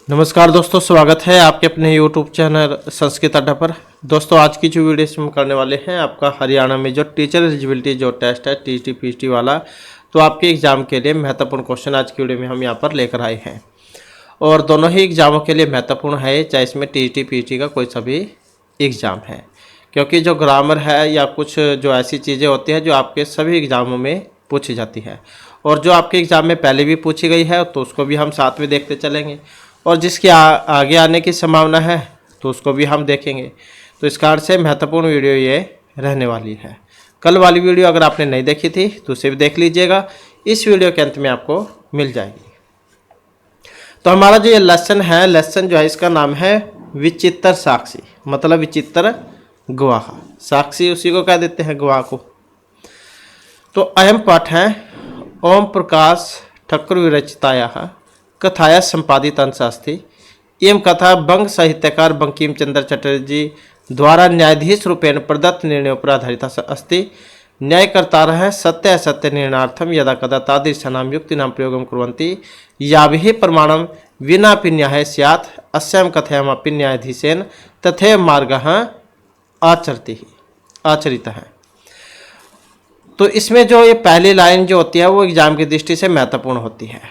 नमस्कार दोस्तों, स्वागत है आपके अपने YouTube चैनल संस्कृत अड्डा पर। दोस्तों आज की जो वीडियो हम करने वाले हैं, आपका हरियाणा में जो टीचर एलिजिबिलिटी जो टेस्ट है टीटी पीटी वाला, तो आपके एग्ज़ाम के लिए महत्वपूर्ण क्वेश्चन आज की वीडियो में हम यहाँ पर लेकर आए हैं। और दोनों ही एग्ज़ामों के लिए महत्वपूर्ण है, चाहे इसमें टीटी पीटी का कोई सा भी एग्ज़ाम है, क्योंकि जो ग्रामर है या कुछ जो ऐसी चीज़ें होती हैं जो आपके सभी एग्ज़ामों में पूछी जाती है, और जो आपके एग्ज़ाम में पहले भी पूछी गई है तो उसको भी हम साथ में देखते चलेंगे, और जिसकी आगे आने की संभावना है तो उसको भी हम देखेंगे। तो इस कारण से महत्वपूर्ण वीडियो ये रहने वाली है। कल वाली वीडियो अगर आपने नहीं देखी थी तो उसे भी देख लीजिएगा, इस वीडियो के अंत में आपको मिल जाएगी। तो हमारा जो ये लेसन जो है इसका नाम है विचित्र साक्षी, मतलब विचित्र गवाह। साक्षी उसी को कह देते हैं, गवाह को। तो अहम पाठ है ओम प्रकाश ठाकुर विरचिताया कथाया संपादित अंशास्ति। एवं कथा बंग साहित्यकार बंकिम चंद्र चटर्जी द्वारा न्यायाधीश रूपेण प्रदत्त निर्णयों पर आधारित अस्ति। न्यायकर्तारः सत्य असत्य निर्णयार्थम यदा कदा तादृशानां युक्तीनां प्रयोगं कुर्वन्ति याभिः प्रमाणं विनापि न्यायः स्यात् अस्यां कथायामपि न्यायाधीशेन तथैव मार्गः आचरितः है। तो इसमें जो ये पहली लाइन जो होती है वो एग्जाम की दृष्टि से महत्वपूर्ण होती है,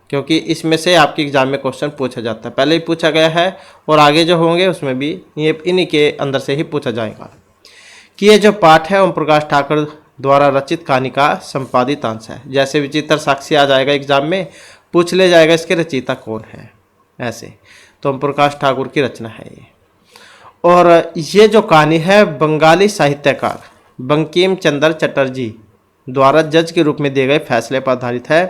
क्योंकि इसमें से आपके एग्जाम में क्वेश्चन पूछा जाता है, पहले ही पूछा गया है और आगे जो होंगे उसमें भी ये इन्हीं के अंदर से ही पूछा जाएगा कि ये जो पाठ है ओम प्रकाश ठाकुर द्वारा रचित कहानी का संपादित अंश है। जैसे विचित्र साक्षी आ जाएगा एग्जाम में, पूछ ले जाएगा इसके रचयिता कौन है, ऐसे। तो ओम प्रकाश ठाकुर की रचना है ये। और ये जो कहानी है बंगाली साहित्यकार बंकिम चंद्र चटर्जी द्वारा जज के रूप में दिए गए फैसले पर आधारित है।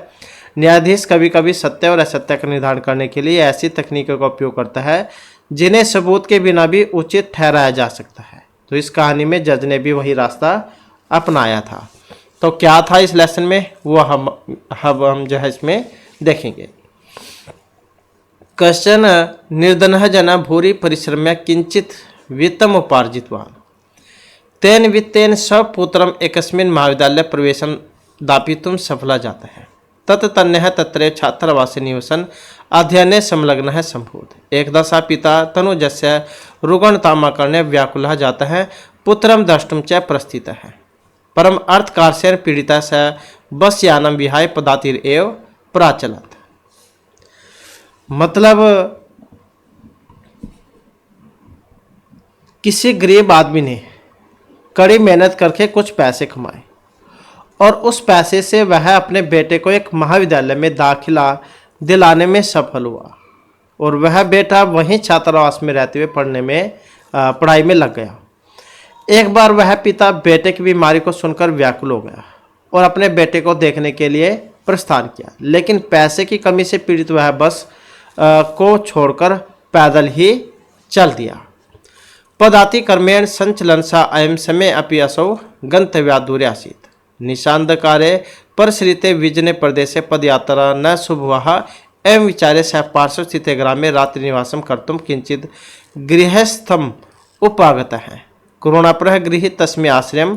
न्यायाधीश कभी कभी सत्य और असत्य का निर्धारण करने के लिए ऐसी तकनीकों का उपयोग करता है जिन्हें सबूत के बिना भी उचित ठहराया जा सकता है। तो इस कहानी में जज ने भी वही रास्ता अपनाया था। तो क्या था इस लेसन में वो हम जो है इसमें देखेंगे। कश्चन निर्धनः जना भूरि परिश्रम्य किंचित वित्तम उपार्जितवान् तेन वित्तेन स्वपुत्रम एकस्मिन् महाविद्यालय प्रवेशं दापितुं सफला जाता है। तत्तन्यः तत्रैव छात्रावासे निवसन अध्ययने संलग्नः सम्भूत। एकदा पिता तनुजस्य रुग्णतामाकर्ण्य व्याकुलः जातः पुत्रं द्रष्टुं च प्रस्थितः। परम अर्थकार्येण पीडितः स बस यानं विहाय पदातिरेव प्राचलत्। मतलब किसी गरीब आदमी ने कड़ी मेहनत करके कुछ पैसे कमाए और उस पैसे से वह अपने बेटे को एक महाविद्यालय में दाखिला दिलाने में सफल हुआ, और वह बेटा वहीं छात्रावास में रहते हुए पढ़ाई में लग गया। एक बार वह पिता बेटे की बीमारी को सुनकर व्याकुल हो गया और अपने बेटे को देखने के लिए प्रस्थान किया, लेकिन पैसे की कमी से पीड़ित वह बस को छोड़कर पैदल ही चल दिया। पदाति कर्मेण संचलन सा अयम समय अपि असौ गंतव्यात् दूरे आसीत्। निशांधकारे परश्रिते विजने प्रदेशे पदयात्रा न शुभवः एवं विचारे सह पार्श्व स्थिते ग्रामे रात्रि निवासम कर्तुम किंचित गृहस्थम उपागतः कोरोनाप्रः गृह तस्मै आश्रयम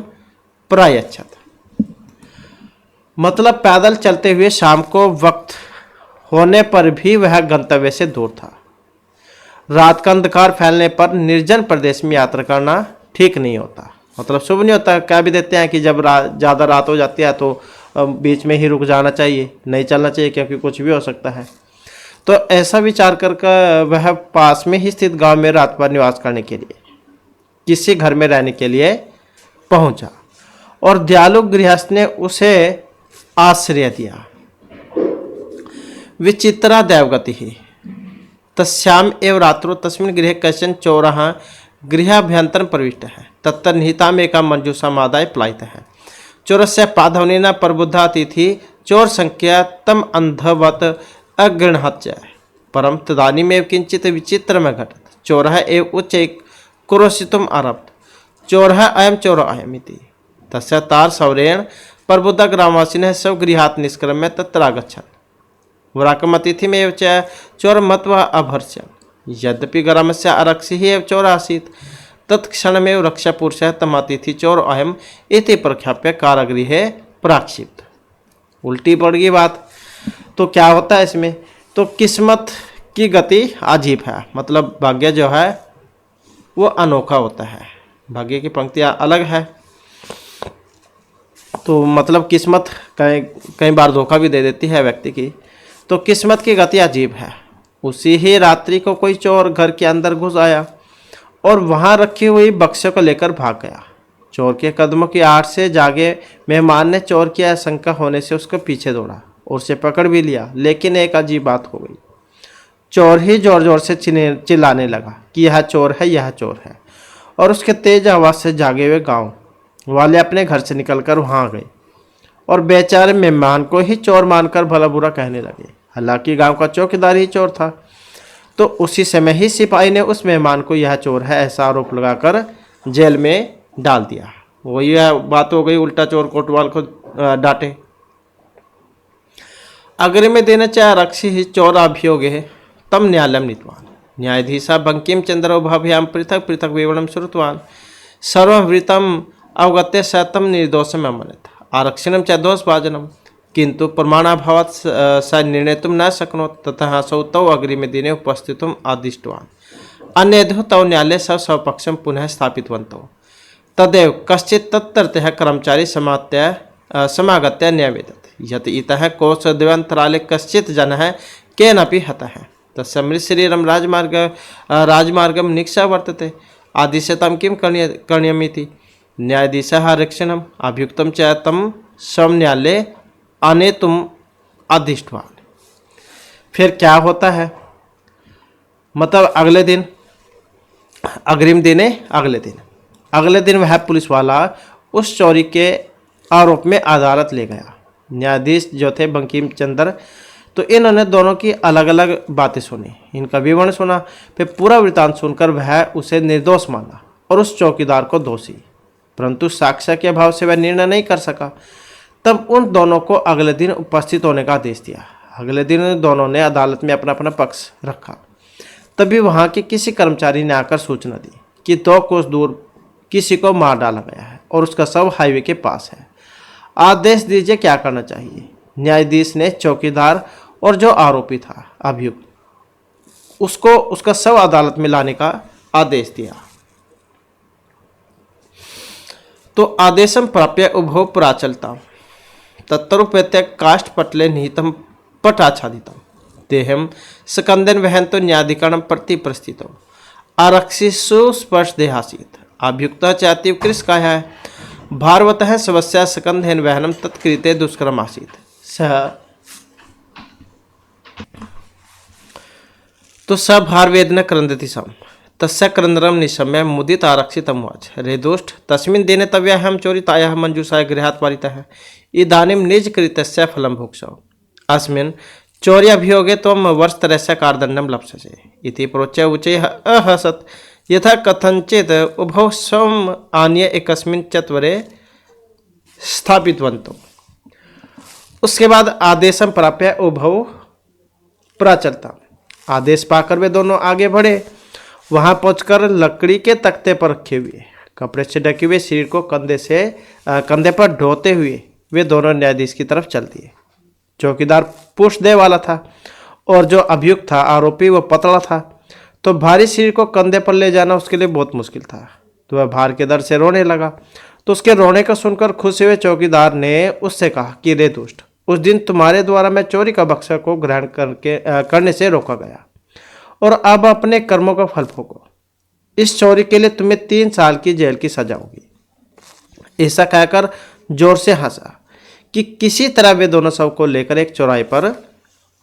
प्रायच्छत। मतलब पैदल चलते हुए शाम को वक्त होने पर भी वह गंतव्य से दूर था। रात का अंधकार फैलने पर निर्जन प्रदेश में यात्रा करना ठीक नहीं होता, मतलब शुभ नहीं होता। कह भी देते हैं कि जब ज़्यादा रात हो जाती है तो बीच में ही रुक जाना चाहिए, नहीं चलना चाहिए, क्योंकि कुछ भी हो सकता है। तो ऐसा विचार करके वह पास में ही स्थित गांव में रात भर निवास करने के लिए किसी घर में रहने के लिए पहुंचा, और दयालु गृहस्थ ने उसे आश्रय दिया। विचित्रा दैवगति ही तस्याम एव रात्रो तस्मिन् गृहे कश्चन चोरः गृहाभ्यन्तरं प्रविष्टः तत्र निहिताम् एका मंजूषामादाय पलायितः। चोरस्य पाधवनेन प्रबुद्धा अतिथि चोर संख्या तम अंधवत् अगृह्णात् च। परं तदानीमेव किंचित् विचित्रम् अघटत्। चोरः एव उच्चैः क्रोशितुम् आरभत। चोरः अयं चोरो अयम् इति। तस्य तारसौरेण प्रबुद्धा ग्रामवासिनः स्वगृहात् निष्क्रम्य तत्र आगच्छन्। वराकम् अतिथिमेव च चोरमत्वा अभर्ष्यन्। यद्यपि ग्रामस्य आरक्षिः एव चोर आसीत्, तत्क्षणमेव रक्षापुरुषः तम् अतिथि चोर अयम् इति प्रख्याप्य कारागृहे प्राक्षिप्त। उल्टी पड़ गई बात। तो क्या होता है इसमें, तो किस्मत की गति अजीब है, मतलब भाग्य जो है वो अनोखा होता है, भाग्य की पंक्तियाँ अलग है। तो मतलब किस्मत कई कई बार धोखा भी दे देती है व्यक्ति की। तो किस्मत की गति अजीब है। उसी ही रात्रि को कोई चोर घर के अंदर घुस आया और वहां रखी हुई बक्से को लेकर भाग गया। चोर के कदमों की आड़ से जागे मेहमान ने चोर की आशंका होने से उसके पीछे दौड़ा और उसे पकड़ भी लिया। लेकिन एक अजीब बात हो गई, चोर ही जोर जोर से चिल्लाने लगा कि यह चोर है, यह चोर है। और उसके तेज आवाज से जागे हुए गांव वाले अपने घर से निकलकर वहां गए और बेचारे मेहमान को ही चोर मानकर भला बुरा कहने लगे। हालांकि गांव का चौकीदार ही चोर था। तो उसी समय ही सिपाही ने उस मेहमान को यह चोर है ऐसा आरोप लगाकर जेल में डाल दिया। वही यह बात हो गई, उल्टा चोर कोतवाल को डांटे। अग्रिम दिन आरक्षी ही चोर अभियोगे तम न्यायालयम नीतवान न्यायाधीशा बंकिम चंद्र उभाभ्याम पृथक पृथक विवरणं श्रुतवान् सर्ववृत्तम् अवगत्य स तं निर्दोषम् अमनत् आरक्षणं च दोषभाजनं किन्तु प्रमाणाभावात् स निर्णेतुं न शक्नोत् ततः असौ तौ अग्रिमे दिने उपस्थितुम् आदिष्टवान् अन्येभ्यो तौ न्यायालये स्वपक्षं पुनः स्थापितवन्तौ तदेव कश्चित् तत्रत्यः कर्मचारी समागत्य न्यायवेदत् यत् इतः कोशद्वयन्तराले कश्चित् जनः केनापि हतः तस्य मृतशरीरं राजमार्गं निक्षा वर्तते आदिश्यतां किं करणीयमिति न्यायाधीशः आरक्षणम् अभियुक्तं च तं स्वन्यायालये आनेतुम् आदिष्टवान्। फिर क्या होता है, मतलब अगले दिन, अग्रिम दिने अगले दिन वह पुलिस वाला उस चोरी के आरोप में अदालत ले गया। न्यायाधीश जो थे बंकिम चंद्र, तो इन्होंने दोनों की अलग अलग बातें सुनी, इनका विवरण सुना। फिर पूरा वृत्तांत सुनकर वह उसे निर्दोष माना और उस चौकीदार को दोषी, परंतु साक्ष्य के अभाव से वह निर्णय नहीं कर सका। तब उन दोनों को अगले दिन उपस्थित होने का आदेश दिया। अगले दिन दोनों ने अदालत में अपना अपना पक्ष रखा। तभी वहां के किसी कर्मचारी ने आकर सूचना दी कि 2 कोस दूर किसी को मार डाला गया है और उसका शव हाईवे के पास है। आदेश दीजिए क्या करना चाहिए। न्यायाधीश ने चौकीदार और जो आरोपी था अभियुक्त, उसको उसका शव अदालत में लाने का आदेश दिया। तो आदेशम प्राप्य उभौ प्राचलता तत्तरुपेत्य काष्ठपटले निहितं पटाच्छादितं देहं स्कंदन वहन्तो न्यायाधिकरणं प्रति प्रस्थितो आरक्षिषु स्पर्श देहासीत् अभियुक्तः च अतीव कृशकायः भारवतः स्वस्य स्कन्धेन वहनं तत्कृते दुष्करम् आसीत् स भारवेदन क्रन्दति स्म तस्य क्रन्दनं निशम्य मुदित आरक्षितं उवाच रेदोष्ठ तस्मिन् दिने तव्याहं चोरितायाः मञ्जूषाय गृहात् वारितः इदानीं निजकृत्यस्य फलं भोक्ष्यौ अस्मिन् चौर्याभियोगे त्वं वर्षत्रयस्य कारादण्डं लप्स्यसे इति प्रोच्य उच्चैः अहसत् यथा कथञ्चित् उभौ स्वम् आनीय एकस्मिन् चत्वरे स्थापितवन्तौ। उसके बाद आदेशं प्राप्य उभौ प्रचलता आदेश पाकर वे दोनों आगे बढ़े। वहां पहुंचकर लकड़ी के तख्ते पर रखे हुए कपड़े से ढके हुए शरीर को कंधे पर ढोते हुए वे दोनों न्यायाधीश की तरफ चल दिए। चौकीदार पुष्टदेह वाला था और जो अभियुक्त था आरोपी वो पतला था, तो भारी शरीर को कंधे पर ले जाना उसके लिए बहुत मुश्किल था। तो वह भार के दर्द से रोने लगा। तो उसके रोने को सुनकर खुश हुए चौकीदार ने उससे कहा कि रे दुष्ट, उस दिन तुम्हारे द्वारा मैं चोरी का बक्सा को ग्रहण करने से रोका गया और अब अपने कर्मों का फल भोगो। इस चोरी के लिए तुम्हें 3 साल की जेल की सजा होगी। ऐसा कहकर जोर से हंसा कि किसी तरह वे दोनों शव को लेकर एक चौराहे पर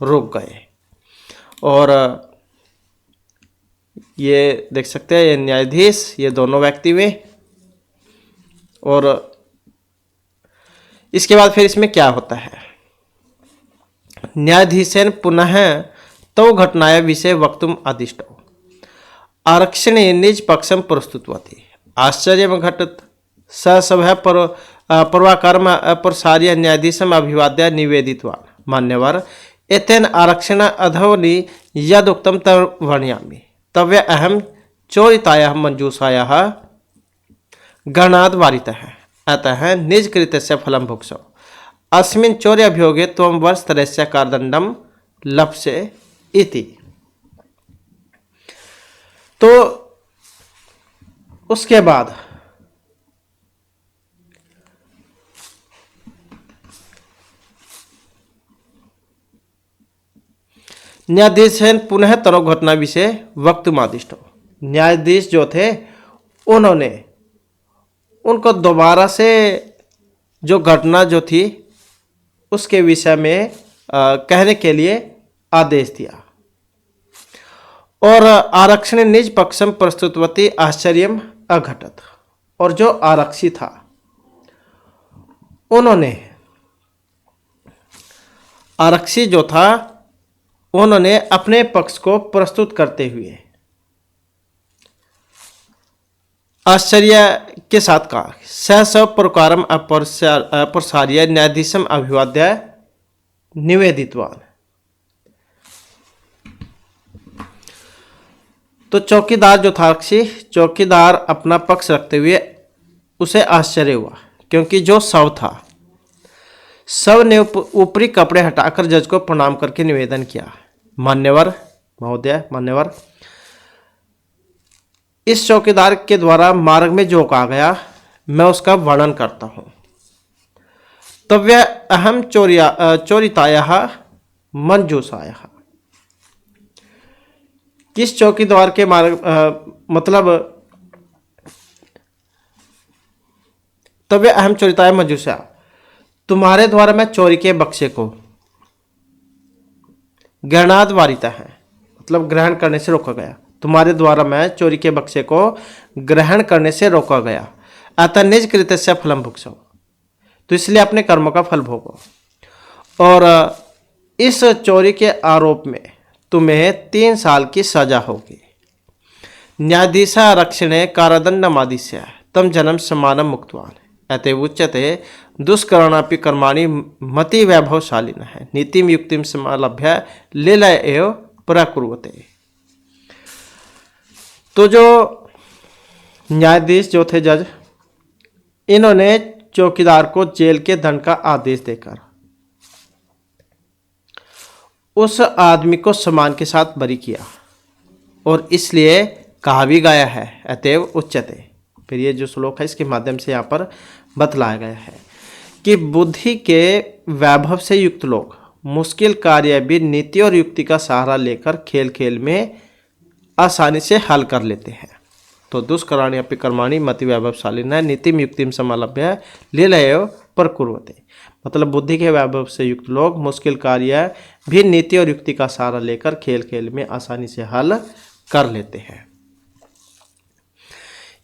रुक गए। और ये देख सकते हैं ये न्यायाधीश, ये दोनों व्यक्ति वे। और इसके बाद फिर इसमें क्या होता है, न्यायाधीशेन पुनः तौ घटनाया विषय वक्तुम आदिष्टौ आरक्षणे निज पक्षम प्रस्तुतवती आश्चर्य घटत ससभ्य पर्वाकर्म अपरसार्य न्यायाधीशम अभिवाद्य निवेदितवान् मान्यवर एतेन आरक्षण अधवनि यदुक्तं तवर्णयामि तव्य अहम चोरितायाः मंजूषायाः गणाद् वारितः अतः निजकृत्यस्य फलं भुक्ष्यौ अस्मिन् चौर्याभियोगे त्वं वर्षत्रयस्य कारादण्डं लप्स्ये इति। तो उसके बाद न्यायाधीश पुनः तरो घटना विषय वक्तुमादिष्टो। न्यायाधीश जो थे उन्होंने उनको दोबारा से जो घटना जो थी उसके विषय में कहने के लिए आदेश दिया। और आरक्षण निज पक्षम प्रस्तुतवती आश्चर्यम अघटत। और जो आरक्षी था उन्होंने आरक्षी जो था उन्होंने अपने पक्ष को प्रस्तुत करते हुए आश्चर्य के साथ कहा, स प्रकारम अप्रसार्य न्यायाधीशम अभिवाद्य निवेदितवान। तो चौकीदार जो था आरक्षी, चौकीदार अपना पक्ष रखते हुए उसे आश्चर्य हुआ, क्योंकि जो शव था, शव ने ऊपरी कपड़े हटाकर जज को प्रणाम करके निवेदन किया, मान्यवर महोदय, मान्यवर, इस चौकीदार के द्वारा मार्ग में जो कहा गया मैं उसका वर्णन करता हूं। तव्य अहम चोरिताया मंजूसाया। किस चौकीदार के मतलब तव्य अहम चोरिताया मंजूसा, तुम्हारे द्वारा मैं चोरी के बक्से को ग्रहणाद वारिता है, मतलब ग्रहण करने से रोका गया। तुम्हारे द्वारा मैं चोरी के बक्से को ग्रहण करने से रोका गया। अतः निज कृत्य से फलम भुगसो, तो इसलिए अपने कर्मों का फल भोगो। और इस चोरी के आरोप में तुम्हें 3 साल की सजा होगी। न्यायाधीशा रक्षणे कारादंडमादिश्य तम जन्म समानम मुक्तवान। अतएव उच्यते दुष्करणापि कर्माणि मति वैभवशालिनः है नीतिम युक्तिम समालभ्य लीला एव प्रकुर्वते। तो जो न्यायाधीश जो थे जज, इन्होंने चौकीदार को जेल के दंड का आदेश देकर उस आदमी को सम्मान के साथ बरी किया। और इसलिए कहा भी गया है अतएव उच्यते। फिर ये जो श्लोक है इसके माध्यम से यहाँ पर बतलाया गया है कि बुद्धि के वैभव से युक्त लोग मुश्किल कार्य भी नीति और युक्ति का सहारा लेकर खेल खेल में आसानी से हल कर लेते हैं। तो दुष्कराणि अपि कर्माणि मति वैभवशालिनः नीतिम युक्तिम समालभ्य लीला एव प्रकुर्वते। मतलब बुद्धि के वैभव से युक्त लोग मुश्किल कार्य भी नीति और युक्ति का सहारा लेकर खेल खेल में आसानी से हल कर लेते हैं।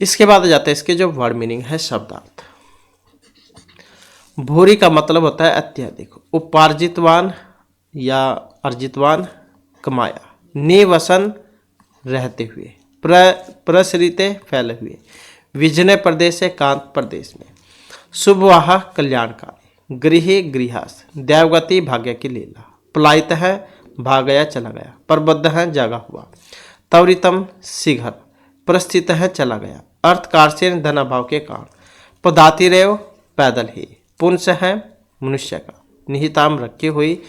इसके बाद जाते हैं इसके जो वर्ड मीनिंग है, शब्दार्थ। भूरी का मतलब होता है अत्यधिक, उपार्जितवान या अर्जितवान, कमाया, निवसन रहते हुए, प्रसरिते फैले हुए, विजनय प्रदेश से कांत प्रदेश में, शुभवाह कल्याणकारी, गृही गृहस्थ, देवगति भाग्य की लीला, पलायित है भाग गया चला गया, प्रबद्ध है जागा हुआ, त्वरितम शीघ्र, प्रस्थित है चला गया, अर्थकार से धनाभाव के कारण, पदातिरेव पैदल ही, पुंस है मनुष्य का, निहिताम रखी हुई,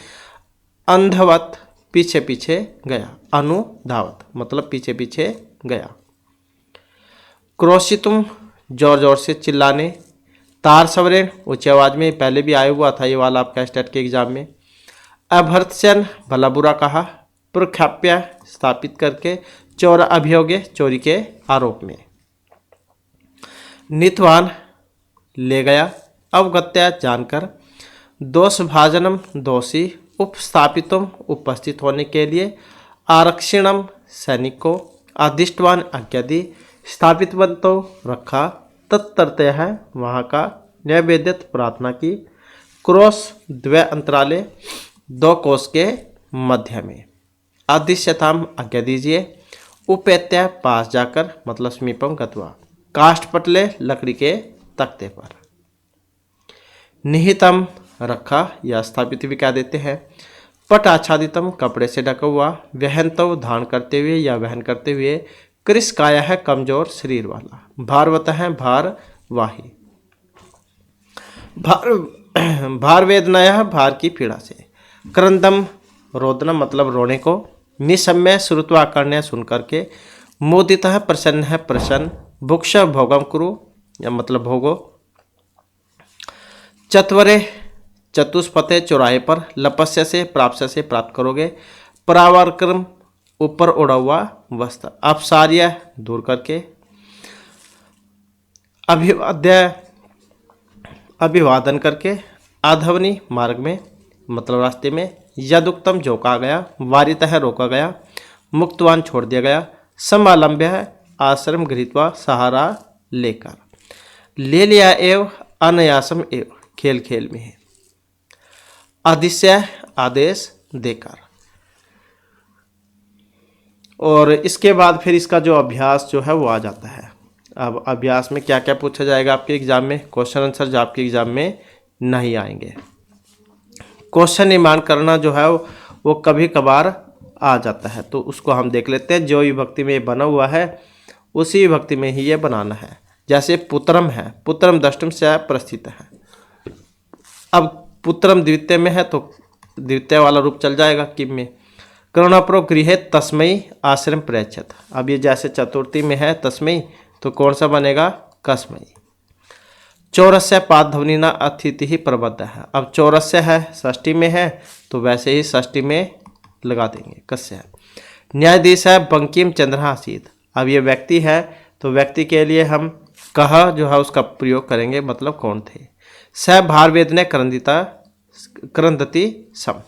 अंधवत पीछे पीछे गया, अनुधावत मतलब पीछे पीछे गया, क्रोशितुम जोर जोर से चिल्लाने, तार सवरेण ऊंची आवाज में, पहले भी आया हुआ था ये वाला आपका स्टेट के एग्जाम में, अभर्त्सन भला बुरा कहा, प्रख्याप्य स्थापित करके, चोर अभियोगे चोरी के आरोप में, नितवान ले गया, अवगत्या जानकर, दोष भाजनम दोषी, उपस्थापितम उपस्थित होने के लिए, आरक्षिणम सैनिक को, आदिष्टवान आज्ञा दी, स्थापितवंतो रखा, तत्तरते है वहाँ का, नैवेद्यत प्रार्थना की, क्रोश द्वय अंतराले 2 कोस के मध्य में, आदिश्यताम आज्ञा दीजिए, उपेत्य पास जाकर मतलब समीपम गत्वा, काष्ठपटले लकड़ी के तख्ते पर, निहितम रखा या स्थापित भी क्या देते हैं, पट आच्छादितम कपड़े से ढका हुआ, वहनतव धारण करते हुए या वहन करते हुए, कृष काया है कमजोर शरीर वाला, भारवत है भारवाही, भार वेदनाया भार की पीड़ा से, क्रंदम रोदना मतलब रोने को, निसम्य श्रुत्वा करने सुन करके, मोदितः प्रसन्न है प्रसन्न, भुक्ष भोगम कुरु या मतलब भोगो, चत्वरे चतुष्पथे चौराहे पर, लपस्य से प्राप्त से प्राप्त करोगे, परावर्क्रम ऊपर उड़ा हुआ वस्त्र, अपसार्य दूर करके, अभिवाद्य अभिवादन करके, आधवनी मार्ग में मतलब रास्ते में, यदुक्तम जो कहा गया, वारितः रोका गया, मुक्तवान छोड़ दिया गया, समालंब्य आश्रम गृहीत्वा सहारा लेकर, ले लिया एव अनायासम एव खेल खेल में है, आदिश्य आदेश देकर। और इसके बाद फिर इसका जो अभ्यास जो है वो आ जाता है। अब अभ्यास में क्या क्या पूछा जाएगा आपके एग्जाम में, क्वेश्चन आंसर जो आपके एग्जाम में नहीं आएंगे। क्वेश्चन निर्माण करना जो है वो कभी कभार आ जाता है, तो उसको हम देख लेते हैं। जो विभक्ति में ये बना हुआ है उसी विभक्ति में ही ये बनाना है। जैसे पुत्रम है, पुत्रम दष्टम से प्रस्थित है। अब पुत्रम द्वितीय में है तो द्वितीय वाला रूप चल जाएगा किम में। करुणाप्रो गृहे तस्मयी आश्रम प्रयच्छत। अब ये जैसे चतुर्थी में है तस्मयी तो कौन सा बनेगा, कसमयी। चौरस्य पाद ध्वनि न अतिथि ही प्रबद्ध है। अब चौरस्य है षष्ठी में है तो वैसे ही षष्ठी में लगा देंगे कस्य है। न्यायाधीश है बंकिम चंद्र आसीत। अब ये व्यक्ति है तो व्यक्ति के लिए हम कह जो है उसका प्रयोग करेंगे, मतलब कौन थे। स भारवेदने करंदती सम।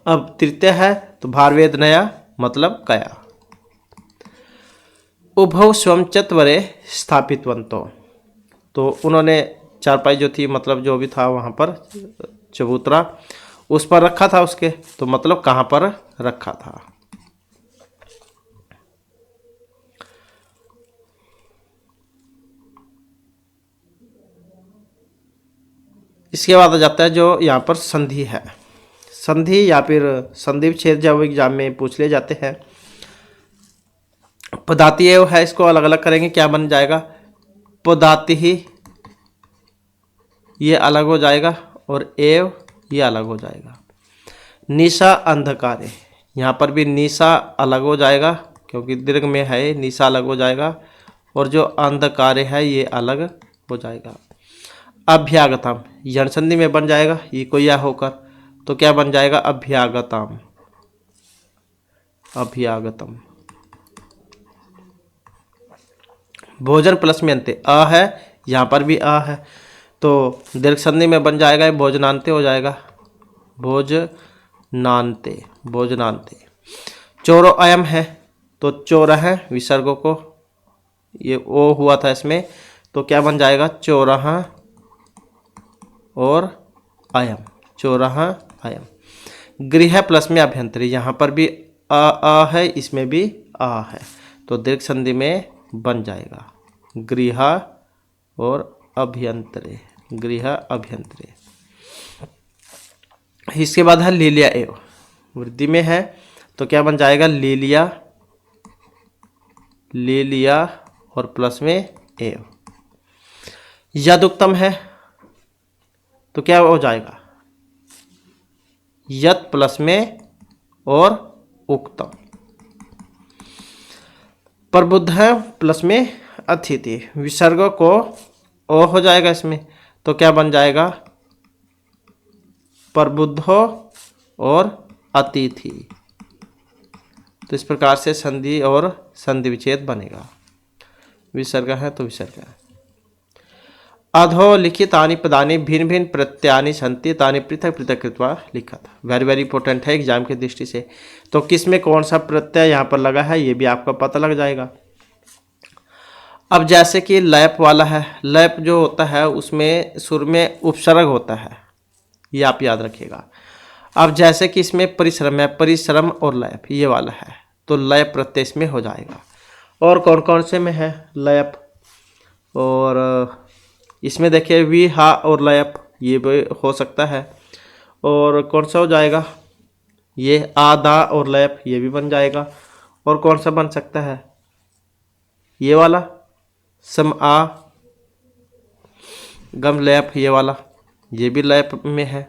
अब तृतीय है तो भारवेदनया मतलब कया। उभौ स्वम चत्वरे स्थापितवंतो। तो उन्होंने चारपाई जो थी मतलब जो भी था वहाँ पर चबूतरा उस पर रखा था उसके, तो मतलब कहाँ पर रखा था। इसके बाद आ जाता है जो यहाँ पर संधि है। संधि या फिर संधि विच्छेद जब एग्जाम में पूछ ले जाते हैं। पदाति एव है, इसको अलग अलग करेंगे, क्या बन जाएगा, पदाति ही ये अलग हो जाएगा और एव ये अलग हो जाएगा। निशा अंधकार, यहाँ पर भी निशा अलग हो जाएगा क्योंकि दीर्घ में है, निशा अलग हो जाएगा और जो अंधकार है ये अलग हो जाएगा। अभ्यागतम यण संधि में बन जाएगा, ये को या होकर तो क्या बन जाएगा, अभ्यागतम अभ्यागतम। भोजन प्लस में अंत्य अ है, यहाँ पर भी अ है तो दीर्घ संधि में बन जाएगा, भोजनांते हो जाएगा, भोजनांते भोजनांते। चोरो अयम है तो चोर है विसर्गों को ये ओ हुआ था इसमें तो क्या बन जाएगा, चोरह और अयम, चोरह अयम। गृह प्लस में अभ्यंतरी, यहाँ पर भी अ है इसमें भी अ है तो दीर्घ संधि में बन जाएगा, गृह और अभ्यंतरे, गृह अभ्यंतरे। इसके बाद है लीलिया एव, वृद्धि में है तो क्या बन जाएगा, लीलिया लीलिया और प्लस में एव। यदुक्तम है तो क्या हो जाएगा, यत प्लस में और उक्तम। प्रबुद्ध है प्लस में अतिथि, विसर्ग को ओ हो जाएगा इसमें तो क्या बन जाएगा, प्रबुद्धो और अतिथि। तो इस प्रकार से संधि और संधि विच्छेद बनेगा। विसर्ग है तो विसर्ग है। अधो लिखितानि पदानि भिन्न भिन्न प्रत्ययानि सन्ति तानि पृथक पृथक कृत्वा लिखा था। वेरी वेरी इंपॉर्टेंट है एग्जाम की दृष्टि से। तो किस में कौन सा प्रत्यय यहाँ पर लगा है ये भी आपका पता लग जाएगा। अब जैसे कि लैप वाला है, लैप जो होता है उसमें सुर में उपसर्ग होता है, ये आप याद रखिएगा। अब जैसे कि इसमें परिश्रम है, परिश्रम और लैप ये वाला है तो लैप प्रत्यय इसमें हो जाएगा। और कौन कौन से में है लैप, और इसमें देखिए वी हा और लैप ये भी हो सकता है। और कौन सा हो जाएगा, ये आधा और लैप ये भी बन जाएगा। और कौन सा बन सकता है, ये वाला सम आ गम लैप ये वाला, ये भी लैप में है।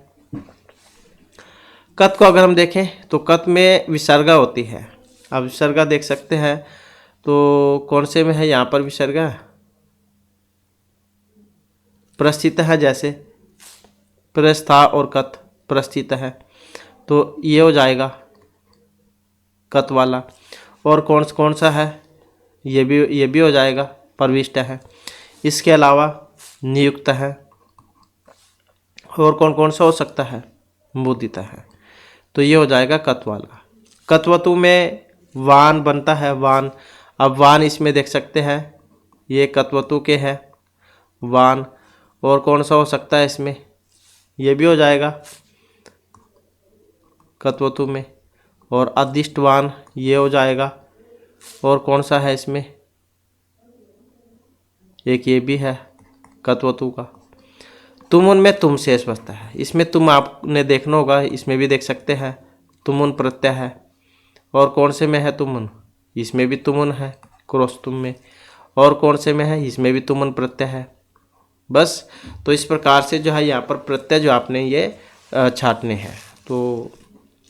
कत को अगर हम देखें तो कत में विसर्गा होती है। अब विसर्गा देख सकते हैं तो कौन से में है यहाँ पर विसर्ग? प्रस्थित है, जैसे प्रस्था और कत प्रस्थित है, तो ये हो जाएगा कत वाला। और कौन सा है? ये भी हो जाएगा, प्रविष्ट है। इसके अलावा नियुक्त है। और कौन सा हो सकता है? मुदित है। तो ये हो जाएगा कत वाला। कत्वतु में वान बनता है, वान। अब वान इसमें देख सकते हैं, ये कत्वतु के है वान। और कौन सा हो सकता है इसमें? ये भी हो जाएगा कत्वतु में। और अदिष्टवान ये हो जाएगा। और कौन सा है इसमें? एक ये भी है कत्वतु का। तुम उनमें तुम शेष बचता है। इसमें तुम आपने देखना होगा, इसमें भी देख सकते हैं तुमुन प्रत्यय है। और कौन से में है तुमुन? इसमें भी तुमुन है, क्रॉस तुम में। और कौन से में है? इसमें भी तुमुन प्रत्यय है। बस, तो इस प्रकार से जो है यहाँ पर प्रत्यय जो आपने ये छाटने हैं, तो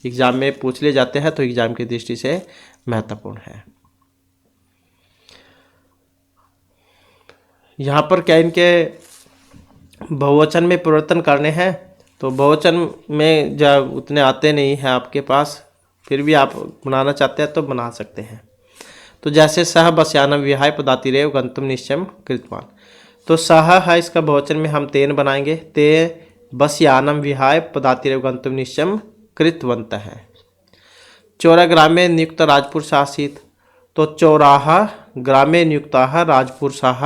एग्जाम में पूछ ले जाते हैं, तो एग्जाम की दृष्टि से महत्वपूर्ण है। यहाँ पर क्या इनके बहुवचन में परिवर्तन करने हैं, तो बहुवचन में जब उतने आते नहीं हैं आपके पास, फिर भी आप बनाना चाहते हैं तो बना सकते हैं। तो जैसे सह बसयानम विहाय पदातिरेव गंतुम निश्चयम कृतवान, तो सह है, इसका बहुवचन में हम तेन बनाएंगे। ते बसयानम विहाय पदातिरेव गंतुम निश्चयम कृतवंत है। चौरा ग्रामे नियुक्त राजपुरुष आसीत, तो चौराहा ग्रामे नियुक्ता राजपुरुषाः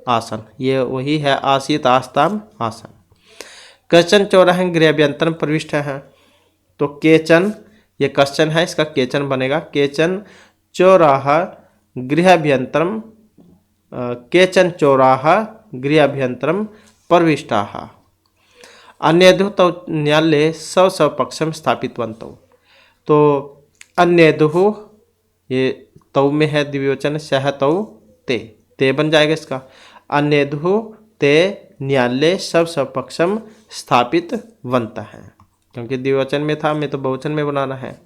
आसन, ये वही है आसीत आस्ताम आसन। कश्चन चौराह गृहाभ्यंतरम प्रविष्ट है, तो केचन, ये कश्चन है, इसका केचन बनेगा। केचन चौराह गृहाभ्यंतरम, केचन चौराह गृहाभ्यंतरम प्रविष्टाः। अन्येदु तो न्यायालय सव पक्षम स्थापितवन्तौ, तो अन्येदु ये तौ में है द्विवचन, सह तौ ते बन जाएगा इसका। अन्येदु ते न्यायालय सब पक्षम स्थापित बनता है, क्योंकि द्विवचन में था, मैं तो बहुवचन में बनाना है।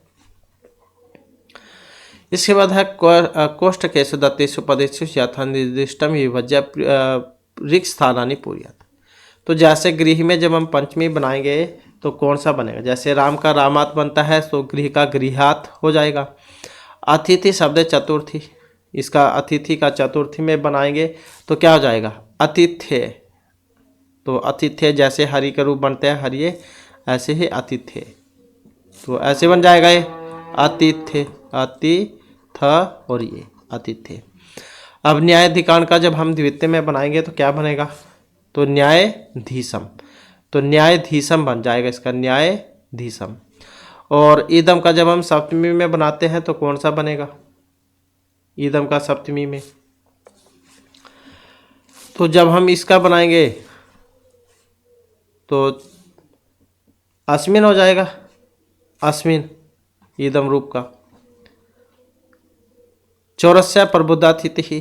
इसके बाद है कोष्ठ केशु दत्तेषु पदेषु यथा निर्दिष्टम विभज्य ऋक् स्थानानि पूर्यात्, तो जैसे गृह में जब हम पंचमी बनाएंगे तो कौन सा बनेगा? जैसे राम का रामात बनता है, तो गृह का गृहात हो जाएगा। अतिथि शब्द चतुर्थी, इसका अतिथि का चतुर्थी में बनाएंगे तो क्या हो जाएगा? अतिथ्य। तो अतिथ्य जैसे हरि का रूप बनते हैं हरिये, ऐसे ही अतिथ्य, तो ऐसे बन जाएगा ये अतिथ्य, अतिथ और ये अतिथ्य। अब न्यायाधिकरण का जब हम द्वितीय में बनाएंगे तो क्या बनेगा? तो न्यायाधीशम, तो न्यायाधीशम बन जाएगा इसका, न्यायाधीशम। और ईदम का जब हम सप्तमी में बनाते हैं तो कौन सा बनेगा? ईदम का सप्तमी में, तो जब हम इसका बनाएंगे तो अस्मिन हो जाएगा, अस्मिन ईदम रूप का। चौरस्या प्रबुद्धातिथि ही,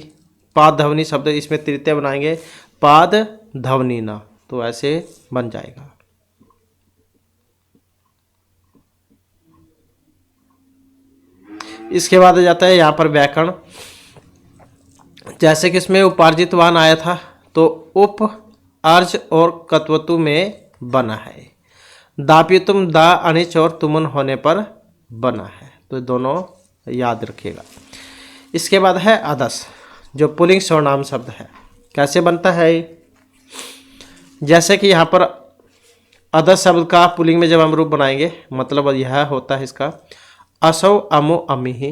पाद धवनी शब्द, इसमें तृतीय बनाएंगे पाद धवनी ना, तो ऐसे बन जाएगा। इसके बाद आ जाता है यहाँ पर व्याकरण। जैसे कि इसमें उपार्जित वान आया था, तो उप अर्ज और कत्वतु में बना है। दापितुम दा अनिच और तुमन होने पर बना है, तो दोनों याद रखिएगा। इसके बाद है अदस, जो पुल्लिंग सर्वनाम शब्द है। कैसे बनता है? जैसे कि यहाँ पर अदस शब्द का पुल्लिंग में जब हम रूप बनाएंगे, मतलब यह होता है इसका असौ अमु अमिहि,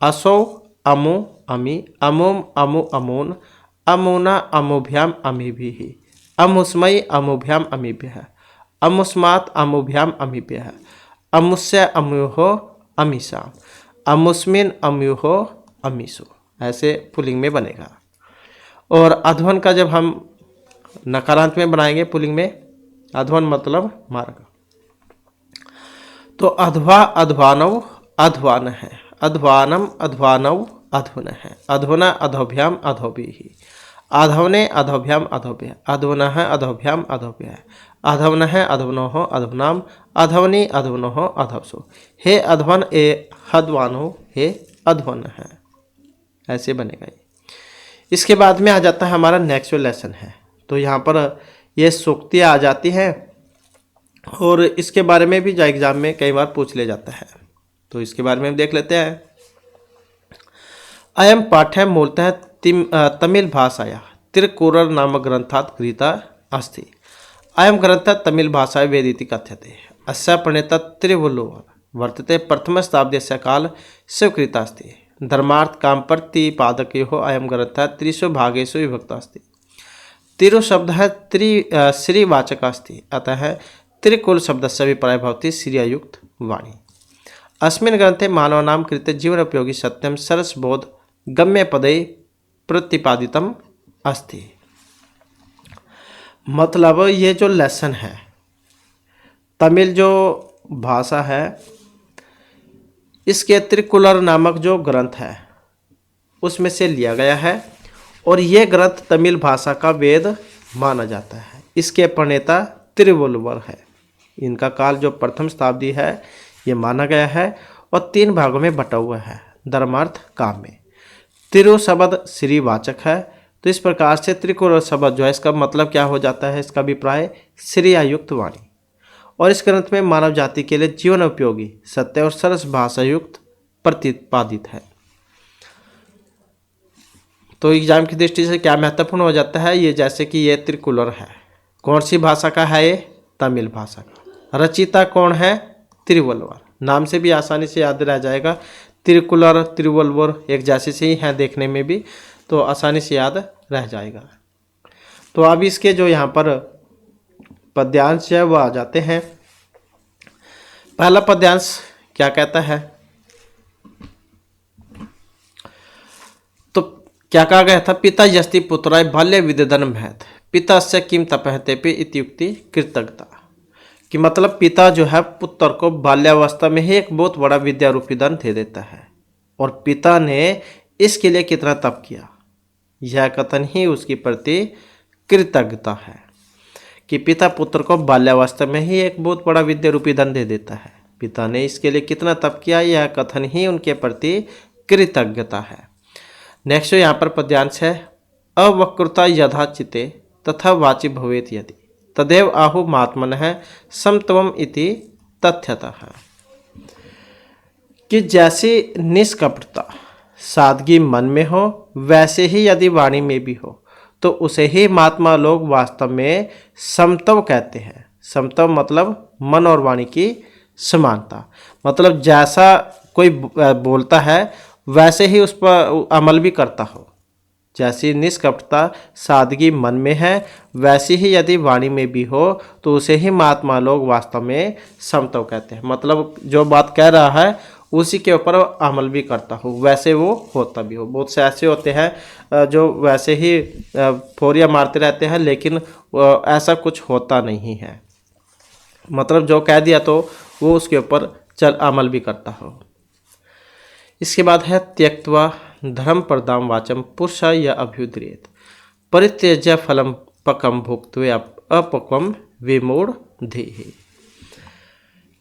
असौ अमु अमि, अमुम अमु अमून, अमुना अमुभ्याम अमिभिः, अमुस्मै अमुभ्याम अमिभ्यः, अमुस्मात् अमुभ्याम अमिभ्यः, अमुस्य अमुहो अमीषाम, अमुस्मिन अमुहो अमीषु, ऐसे पुल्लिंग में बनेगा। और अध्वन का जब हम नकारांत में बनाएंगे पुल्लिंग में, अध्वन मतलब मार्ग, तो अध्वा अध्वानव अध्वान है, अध्वानम अध्वानव अध्वन है, अध्वना अधोभ्याम अधोभिः, अधवने अधोभ्याम अधोभ्य, अध्वनः अधोभ्याम अधोभ्य, अधवनः अधवनोः अधवनाम, अधवनी अधवनोः अधवसु, हे अध्वन ए हध्वानो हे अध्वन है, ऐसे बनेगा ये। इसके बाद में आ जाता है हमारा नेक्स्ट जो लेसन है, तो यहाँ पर ये सूक्तियाँ आ जाती हैं और इसके बारे में भी जो एग्जाम में कई बार पूछ ले जाता है, तो इसके बारे में हम देख लेते हैं। अयम पाठ्य मूलतः तमिल भाषाया तिरुकुरल नामक ग्रंथात् गृहीता अस्ति। अयम ग्रंथः तमिल भाषायां वेदिति कथ्यते। अस्य प्रणेता तिरुवल्लुवर वर्तते प्रथमशताब्दस्य काल स्वीकृता अस्ति। धर्मार्थ कामप्रतिपादकयोः अयम ग्रंथः त्रिषु भागेषु विभक्तः अस्ति। तिरु शब्दः श्रीवाचकः अस्ति, अतः त्रिकुल शब्दस्य अभिप्रायः भवति श्रिययुक्त वाणी। अस्मिन् ग्रन्थे मानवानां कृते जीवनोपयोगी सत्यं सरसबोध गम्यपदैः प्रतिपादितम् अस्ति। मतलब ये जो लेसन है, तमिल जो भाषा है, इसके त्रिकुलर नामक जो ग्रंथ है उसमें से लिया गया है और ये ग्रंथ तमिल भाषा का वेद माना जाता है। इसके प्रणेता तिरुवल्लुवर है। इनका काल जो प्रथम शताब्दी है ये माना गया है और 3 भागों में बटा हुआ है, धर्मार्थ काम में। तिरु शब्द श्रीवाचक है, तो इस प्रकार से त्रिकुल शब्द जो है इसका मतलब क्या हो जाता है, इसका अभिप्राय श्रेयायुक्त वाणी। और इस ग्रंथ में मानव जाति के लिए जीवन उपयोगी सत्य और सरस भाषा युक्त प्रतिपादित है। तो एग्जाम की दृष्टि से क्या महत्वपूर्ण हो जाता है ये, जैसे कि ये त्रिकुलर है, कौन सी भाषा का है ये, तमिल भाषा का। रचिता कौन है, तिरुवल्लुवर। नाम से भी आसानी से याद रह जाएगा, त्रिकुलर तिरुवल्लुवर एक जैसे से ही हैं देखने में भी, तो आसानी से याद रह जाएगा। तो अब इसके जो यहाँ पर पद्यांश है वो आ जाते हैं। पहला पद्यांश क्या कहता है, तो क्या कहा गया था, पिता यस्ति पुत्राय बाल्य विद्यधन भैत पिता से किम तपहते पे इत्युक्ति कृतज्ञता। कि मतलब पिता जो है पुत्र को बाल्यावस्था में ही एक बहुत बड़ा विद्या रूपी दान दे देता है और पिता ने इसके लिए कितना तप किया, यह कथन ही उसकी प्रति कृतज्ञता है। कि पिता पुत्र को बाल्यावस्था में ही एक बहुत बड़ा विद्या रूपी धन दे देता है, पिता ने इसके लिए कितना तप किया, यह कथन ही उनके प्रति कृतज्ञता है। नेक्स्ट यहाँ पर पद्यांश है, अवकृता यथा चिते तथा वाचि भवेत यदि तदेव आहु महात्मनः समत्वम इति तथ्यतः। कि जैसी निष्कपटता सादगी मन में हो वैसे ही यदि वाणी में भी हो तो उसे ही महात्मा लोग वास्तव में समत्व कहते हैं। समत्व मतलब मन और वाणी की समानता, मतलब जैसा कोई बोलता है वैसे ही उस पर अमल भी करता हो। जैसी निष्कपटता सादगी मन में है वैसी ही यदि वाणी में भी हो तो उसे ही महात्मा लोग वास्तव में समत्व कहते हैं। मतलब जो बात कह रहा है उसी के ऊपर अमल भी करता हो, वैसे वो होता भी हो। बहुत से ऐसे होते हैं जो वैसे ही फोरिया मारते रहते हैं लेकिन ऐसा कुछ होता नहीं है, मतलब जो कह दिया तो वो उसके ऊपर अमल भी करता हो। इसके बाद है त्यक्त्वा धर्म प्रदाम वाचम पुरुष या अभ्युद्रेत परित्यज्य फलम पकम भुक्त्वे अपक्वम विमूढ़ धीहि।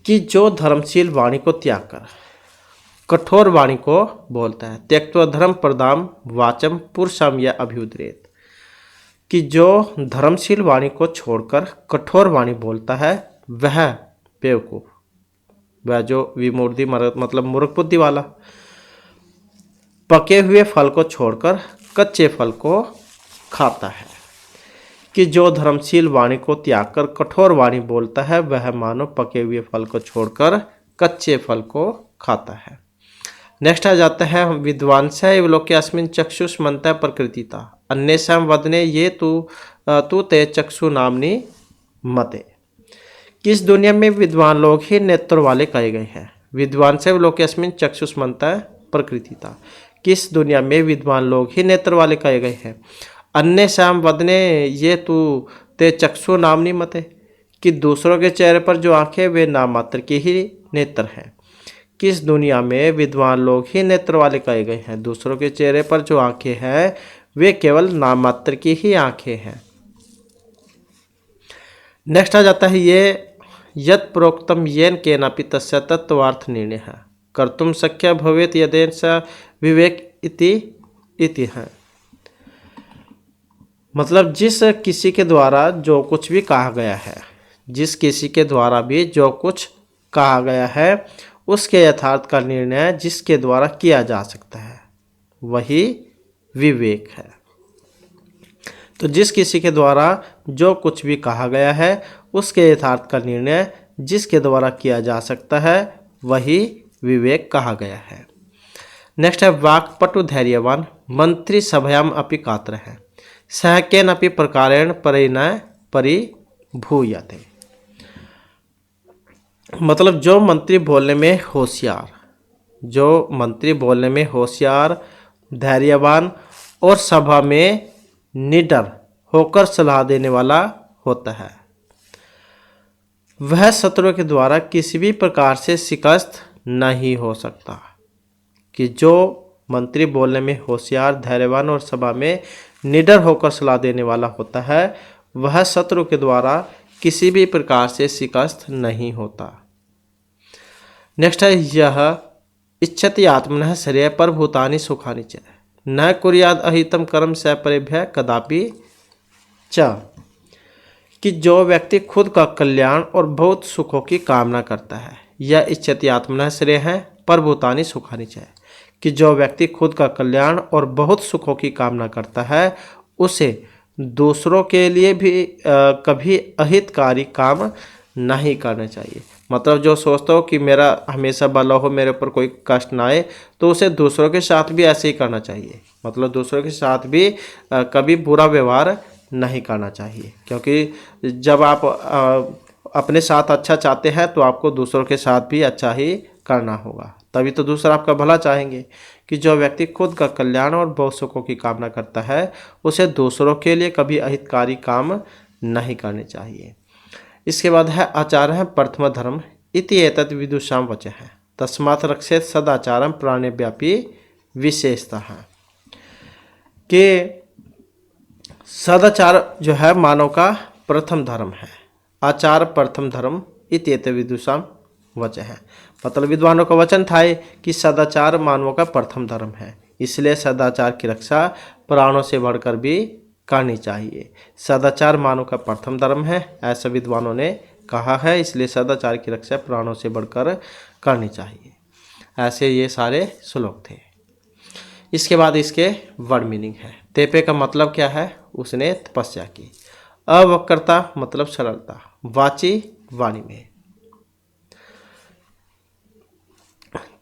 कि जो धर्मशील वाणी को त्याग कर कठोर वाणी को बोलता है, त्यक्त्वा धर्म प्रदाम वाचम पुरुषम या अभ्युद्रेत। कि जो धर्मशील वाणी को छोड़कर कठोर वाणी बोलता है वह बेवकूफ, वह जो विमूढ़ मतलब मूर्ख बुद्धि वाला, पके हुए फल को छोड़कर कच्चे फल को खाता है। कि जो धर्मशील वाणी को त्याग कर कठोर वाणी बोलता है वह मानो पके हुए फल को छोड़कर कच्चे फल को खाता है। नेक्स्ट आ जाता है विद्वांस लोके अस्मिन् चक्षुष्मन्तः प्रकृतिता अन्येषां वदने ये तू ते चक्षु नामनी मते। किस दुनिया में विद्वान लोग ही नेत्र वाले कहे गए हैं। विद्वान से लोके अस्मिन् चक्षुष्मन्तः प्रकृतिता, किस दुनिया में विद्वान लोग ही नेत्र वाले कहे गए हैं। अन्य श्याम वदने ये तू ते चक्षु नामनी मते, कि दूसरों के चेहरे पर जो आंखें वे नाम मात्र के ही नेत्र हैं। किस दुनिया में विद्वान लोग ही नेत्र वाले कहे गए हैं, दूसरों के चेहरे पर जो आंखें हैं वे केवल नाम मात्र की ही आंखें हैं। नेक्स्ट आ जाता है ये यत् प्रोक्तम येन केनापि तस्य तत्वार्थ निर्णय कर्तुम शक्य भवेत् यदेन स विवेक इति इति हैं। मतलब जिस किसी के द्वारा जो कुछ भी कहा गया है, जिस किसी के द्वारा भी जो कुछ कहा गया है उसके यथार्थ का निर्णय जिसके द्वारा किया जा सकता है वही विवेक है। तो जिस किसी के द्वारा जो कुछ भी कहा गया है उसके यथार्थ का निर्णय जिसके द्वारा किया जा सकता है वही विवेक कहा गया है। नेक्स्ट है वाक्पटु धैर्यवान मंत्री सभयाम अपि कातर है सह केनपि प्रकारेण परिणय परिभूयते। मतलब जो मंत्री बोलने में होशियार, जो मंत्री बोलने में होशियार, धैर्यवान और सभा में निडर होकर सलाह देने वाला होता है, वह शत्रु के द्वारा किसी भी प्रकार से शिकस्त नहीं हो सकता। कि जो मंत्री बोलने में होशियार, धैर्यवान और सभा में निडर होकर सलाह देने वाला होता है वह शत्रु के द्वारा किसी भी प्रकार से शिकस्त नहीं होता। नेक्स्ट है यह इच्छति आत्मनः श्रेय पर भूतानि सुखानि च न कुर्याद अहितम कर्म स परेभ्य कदापि च। कि जो व्यक्ति खुद का कल्याण और बहुत सुखों की कामना करता है, यह इच्छति आत्मनः श्रेय है पर भूतानि सुखानि च। कि जो व्यक्ति खुद का कल्याण और बहुत सुखों की कामना करता है उसे दूसरों के लिए भी कभी अहितकारी काम नहीं करने चाहिए। मतलब जो सोचता हो कि मेरा हमेशा भला हो, मेरे ऊपर कोई कष्ट ना आए, तो उसे दूसरों के साथ भी ऐसे ही करना चाहिए। मतलब दूसरों के साथ भी कभी बुरा व्यवहार नहीं करना चाहिए, क्योंकि जब आप अपने साथ अच्छा चाहते हैं तो आपको दूसरों के साथ भी अच्छा ही करना होगा, तभी तो दूसरा आपका भला चाहेंगे। कि जो व्यक्ति खुद का कल्याण और बहुत सुखों की कामना करता है उसे दूसरों के लिए कभी अहितकारी काम नहीं करने चाहिए। इसके बाद है आचार है प्रथम धर्म इति एतत् विदुषाम वचः है तस्मात् रक्षेत सदाचारम प्राणिव्यापी विशेषता है। कि सदाचार जो है मानव का प्रथम धर्म है। आचार प्रथम धर्म इति एतत् विदुषाम वचः है, मतलब विद्वानों का वचन था कि सदाचार मानवों का प्रथम धर्म है, इसलिए सदाचार की रक्षा प्राणों से बढ़कर भी करनी चाहिए। सदाचार मानव का प्रथम धर्म है ऐसा विद्वानों ने कहा है, इसलिए सदाचार की रक्षा प्राणों से बढ़कर करनी चाहिए। ऐसे ये सारे श्लोक थे। इसके बाद इसके वर्ड मीनिंग है। तेपे का मतलब क्या है? उसने तपस्या की। अवक्रता मतलब सरलता, वाची वाणी में।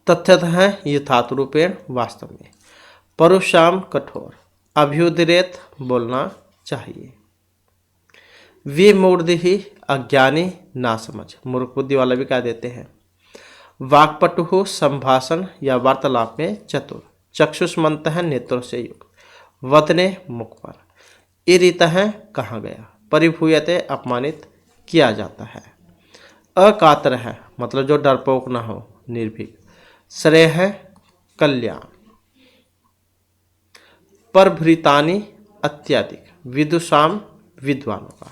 तथ्यतः यथार्थ रूपेण वास्तव में। परुषाम कठोर, अभ्युदरेत बोलना चाहिए। विमूढ़ ही अज्ञानी ना समझ, मूर्ख बुद्धि वाला भी कह देते हैं। वाक्पटु संभाषण या वार्तालाप में चतुर। चक्षुष्मंत है नेत्रों से युक्त। वदने मुख पर। ईरित है कहा गया। परिभूयते अपमानित किया जाता है। अकातर है मतलब जो डरपोक ना हो, निर्भीक। श्रेय है कल्याण। परभृतानि अत्याधिक, विदुषाम विद्वानों का।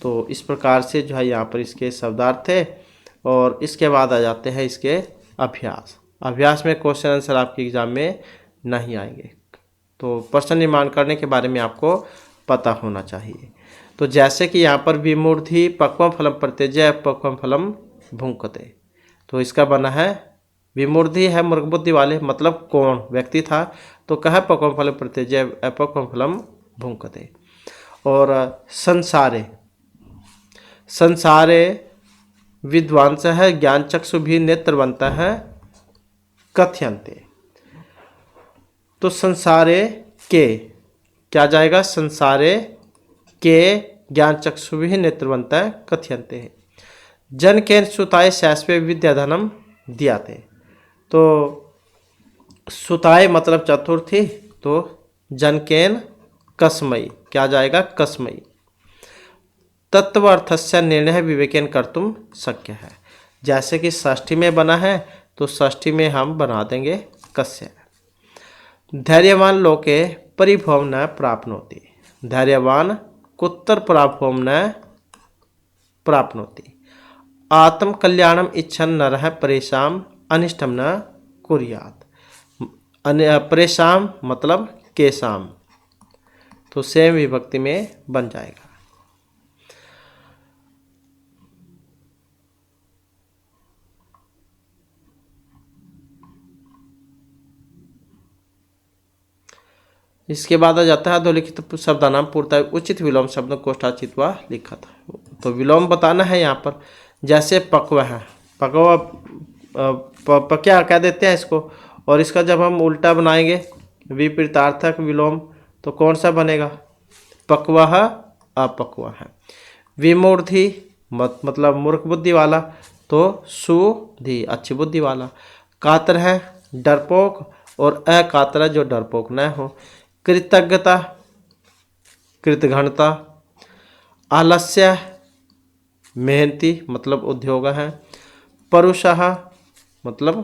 तो इस प्रकार से जो है यहाँ पर इसके शब्दार्थ थे। और इसके बाद आ जाते हैं इसके अभ्यास। अभ्यास में क्वेश्चन आंसर आपके एग्जाम में नहीं आएंगे, तो प्रश्न निर्माण करने के बारे में आपको पता होना चाहिए। तो जैसे कि यहाँ पर विमूढ़ि पक्वम फलम प्रत्यजय पक्वम फलम भुंक्ते, तो इसका बना है विमूढ़ि है मूर्ख बुद्धि वाले, मतलब कौन व्यक्ति था, तो कहा पक्वम फलम प्रत्यजय अपक्वम फलम भुंक्ते। और संसारे, संसारे विद्वांस है ज्ञान चक्षु भी नेत्रवंत है कथ्यन्ते। तो संसारे के क्या जाएगा? संसारे के ज्ञान चक्षु भी नेत्रवंत कथ्यन्ते। जन के सुताय शाश्वे विद्याधनम दियाते। तो सुताय मतलब चतुर्थी, तो जनकेन कस्मयी क्या जाएगा? कस्मयी। तत्वार्थस्य निर्णय विवेकेन कर्तुम शक्य है। जैसे कि षष्ठी में बना है तो षष्ठी में हम बना देंगे कस्य। धैर्यवान लोके परिभव न प्राप्नोति। धैर्यवान कुत्तर पराभव न प्राप्नोति। आत्म कल्याणम इच्छन नरः परेशान अनिष्टम न कुर्यात्। परेशान मतलब केशाम, तो सेम विभक्ति में बन जाएगा। इसके बाद आ जाता है अधोलिखित शब्दानाम पूर्णतः उचित विलोम शब्दों को कोष्ठाचित्वा लिखत। तो विलोम बताना है यहाँ पर, जैसे पक्व है, पकवा पक्या कह देते हैं इसको, और इसका जब हम उल्टा बनाएंगे विपरीतार्थक विलोम तो कौन सा बनेगा, पक्वः अपक्वः। विमूढ़ी मतलब मूर्ख बुद्धि वाला, तो सुधी अच्छी बुद्धि वाला। कातर है डरपोक, और अकातर जो डरपोक न हो। कृतज्ञता कृतघ्नता। आलस्य मेहनती मतलब उद्योग है। परुषः मतलब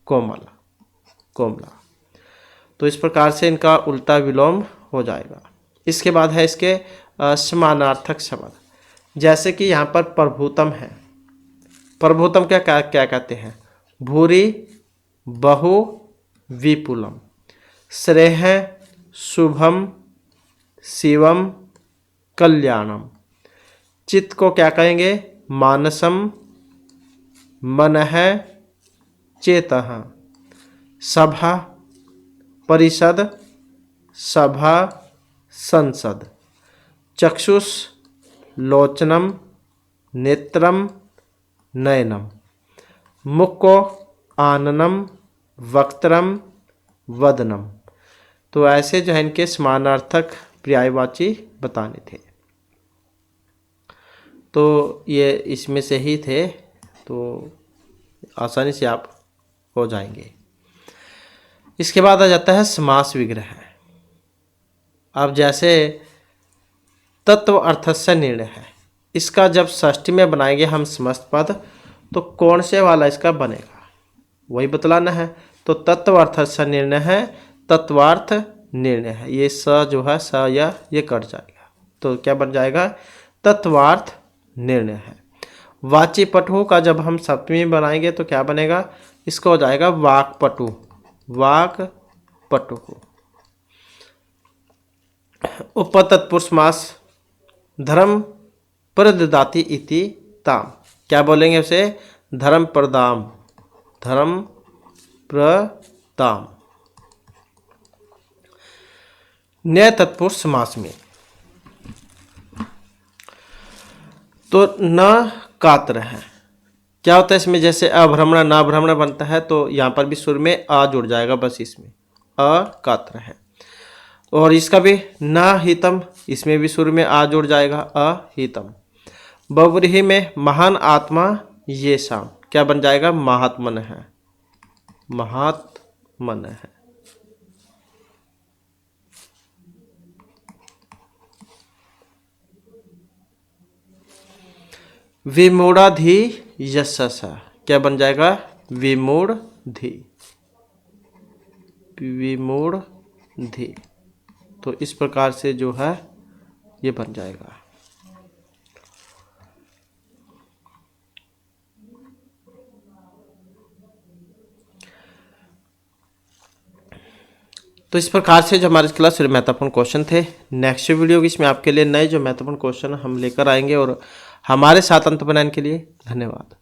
कोमला। तो इस प्रकार से इनका उल्टा विलोम हो जाएगा। इसके बाद है इसके समानार्थक शब्द, जैसे कि यहाँ पर प्रभुतम है। प्रभुतम क्या कहते हैं, भूरि बहु विपुलम। श्रेय शुभम शिवम कल्याणम। चित्त को क्या कहेंगे, मानसम मनः चेतः। सभा परिषद सभा संसद। चक्षुष लोचनम नेत्रम नयनम। मुख को आननम वक्त्रम वदनम। तो ऐसे जो है इनके समानार्थक पर्यायवाची बताने थे। तो ये इसमें से ही थे, तो आसानी से आप हो जाएंगे। इसके बाद आ जाता है समास विग्रह। अब जैसे तत्व अर्थस्य निर्णय है, इसका जब षष्ठी में बनाएंगे हम समस्त पद, तो कौन से वाला इसका बनेगा वही बतलाना है। तो तत्व अर्थस्य निर्णय है, तत्वार्थ निर्णय है। ये स जो है स या ये कट जाएगा, तो क्या बन जाएगा, तत्वार्थ निर्णय है। वाचिपटु का जब हम सप्तमी बनाएंगे तो क्या बनेगा, इसका हो जाएगा वाक्पटु। वाक्पटु। उपतत्पुरुष समास। धर्म प्रददाति इति ताम। क्या बोलेंगे उसे, धर्म प्रदाम। धर्म प्रदाम। न्याय तत्पुरुष समास में तो न कात्र है। क्या होता है इसमें, जैसे अभ्रमण नाभ्रमण बनता है, तो यहाँ पर भी सुर में आ जुड़ जाएगा, बस इसमें अकात्र है। और इसका भी न हितम, इसमें भी सुर में आ जुड़ जाएगा, अहितम। बवृहि में महान आत्मा ये शाम, क्या बन जाएगा, महात्मन है। महात्मन है। विमूढ़ाधि यशस, क्या बन जाएगा, विमूढ़धि। विमूढ़धि। तो इस प्रकार से जो है ये बन जाएगा। तो इस प्रकार से जो हमारे क्लास में महत्वपूर्ण क्वेश्चन थे। नेक्स्ट वीडियो इसमें आपके लिए नए जो महत्वपूर्ण क्वेश्चन हम लेकर आएंगे, और हमारे साथ अंत बनाने के लिए धन्यवाद।